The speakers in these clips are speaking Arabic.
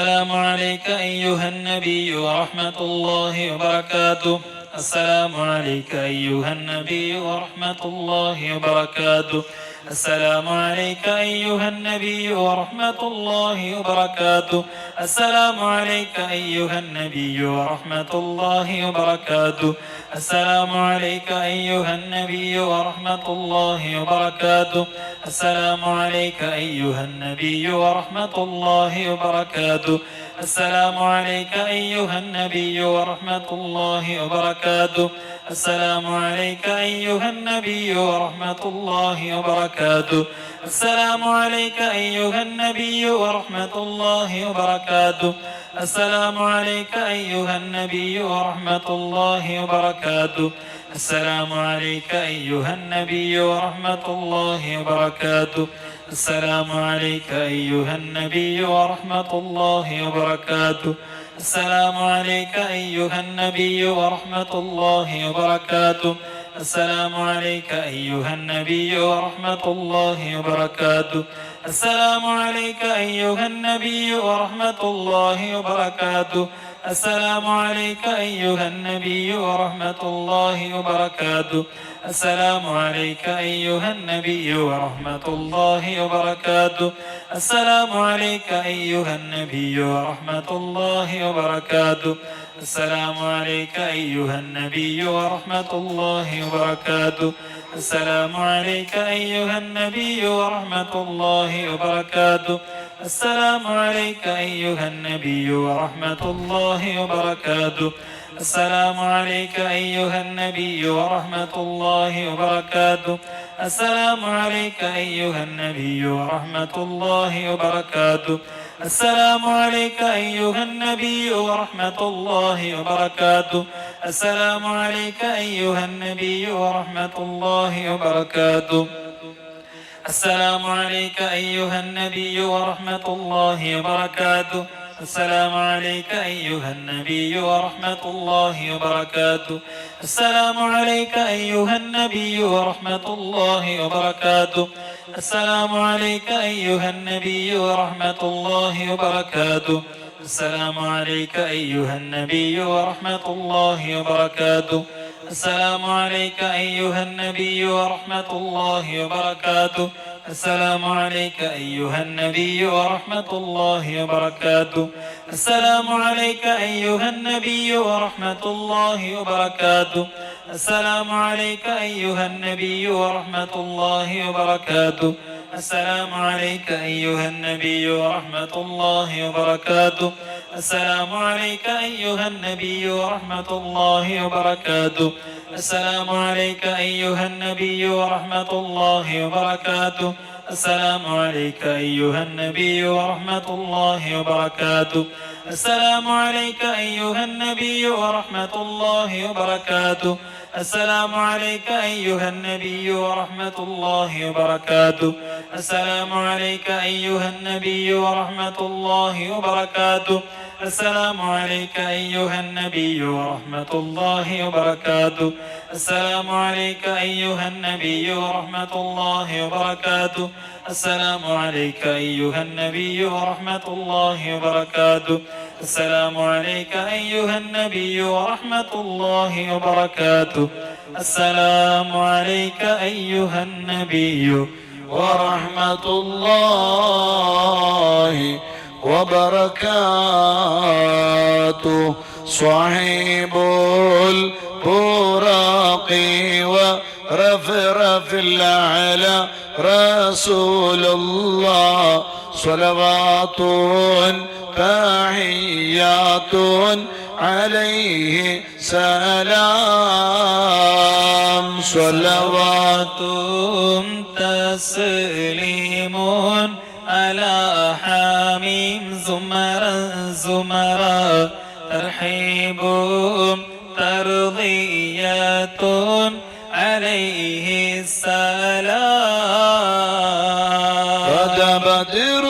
السلام عليك أيها النبي ورحمة الله وبركاته. السلام عليك أيها النبي ورحمة الله وبركاته. السلام عليك أيها النبي ورحمة الله وبركاته. السلام عليك أيها النبي ورحمة الله وبركاته. السلام عليك أيها النبي ورحمة الله وبركاته. السلام عليك أيها النبي ورحمة الله وبركاته. السلام عليك أيها النبي ورحمة الله وبركاته. السلام عليك أيها النبي ورحمة الله وبركاته. السلام عليك أيها النبي ورحمة الله وبركاته. السلام عليك أيها النبي ورحمة الله وبركاته. السلام عليك أيها النبي ورحمة الله وبركاته. السلام عليك أيها النبي ورحمة الله وبركاته. السلام عليك أيها النبي ورحمة الله وبركاته. السلام عليك أيها النبي ورحمة الله وبركاته. السلام عليك أيها النبي ورحمة الله وبركاته. السلام عليك أيها النبي ورحمة الله وبركاته. السلام عليك أيها النبي ورحمة الله وبركاته. السلام عليك أيها النبي ورحمة الله وبركاته. السلام عليك أيها النبي ورحمة الله وبركاته. السلام عليك أيها النبي ورحمة الله وبركاته. السلام عليك أيها النبي ورحمة الله وبركاته. السلام عليك أيها النبي ورحمة الله وبركاته. السلام عليك أيها النبي ورحمة الله وبركاته. السلام عليك أيها النبي ورحمة الله وبركاته. السلام عليك أيها النبي ورحمة الله وبركاته. السلام عليك أيها النبي ورحمة الله وبركاته. السلام عليك أيها النبي ورحمة الله وبركاته. السلام عليك أيها النبي ورحمة الله وبركاته. السلام عليك أيها النبي ورحمة الله وبركاته. السلام عليك أيها النبي ورحمة الله وبركاته. السلام عليك أيها النبي ورحمة الله وبركاته. السلام عليك أيها النبي ورحمة الله وبركاته. السلام عليك أيها النبي ورحمة الله وبركاته. السلام عليك أيها النبي ورحمة الله وبركاته. السلام عليك أيها النبي ورحمة الله وبركاته. السلام عليك أيها النبي ورحمة الله وبركاته. السلام عليك أيها النبي ورحمة الله وبركاته. السلام عليك أيها النبي ورحمة الله وبركاته. السلام عليك أيها النبي ورحمة الله وبركاته. السلام عليك أيها النبي ورحمة الله وبركاته. السلام عليك أيها النبي ورحمة الله وبركاته. السلام عليك أيها النبي ورحمة الله وبركاته. السلام عليك أيها النبي ورحمة الله وبركاته. السلام عليك أيها النبي ورحمة الله وبركاته. السلام عليك أيها النبي ورحمة الله وبركاته. السلام عليك أيها النبي ورحمة الله وبركاته. صاحب البراق ورفرف الأعلى رسول الله صلوات تحيات عليه سلام. صلوات تسليم على حميم زمرا ترحيب ترضية عليه السلام. بدا بدر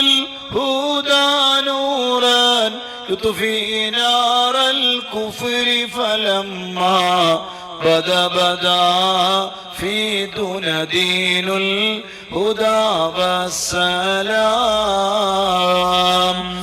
الهدى نورا يطفي نار الكفر فلما بدا في دون دين الهدى والسلام.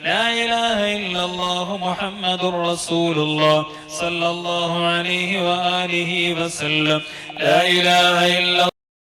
لا إله إلا الله محمد رسول الله صلى الله عليه وآله وسلم لا إله إلا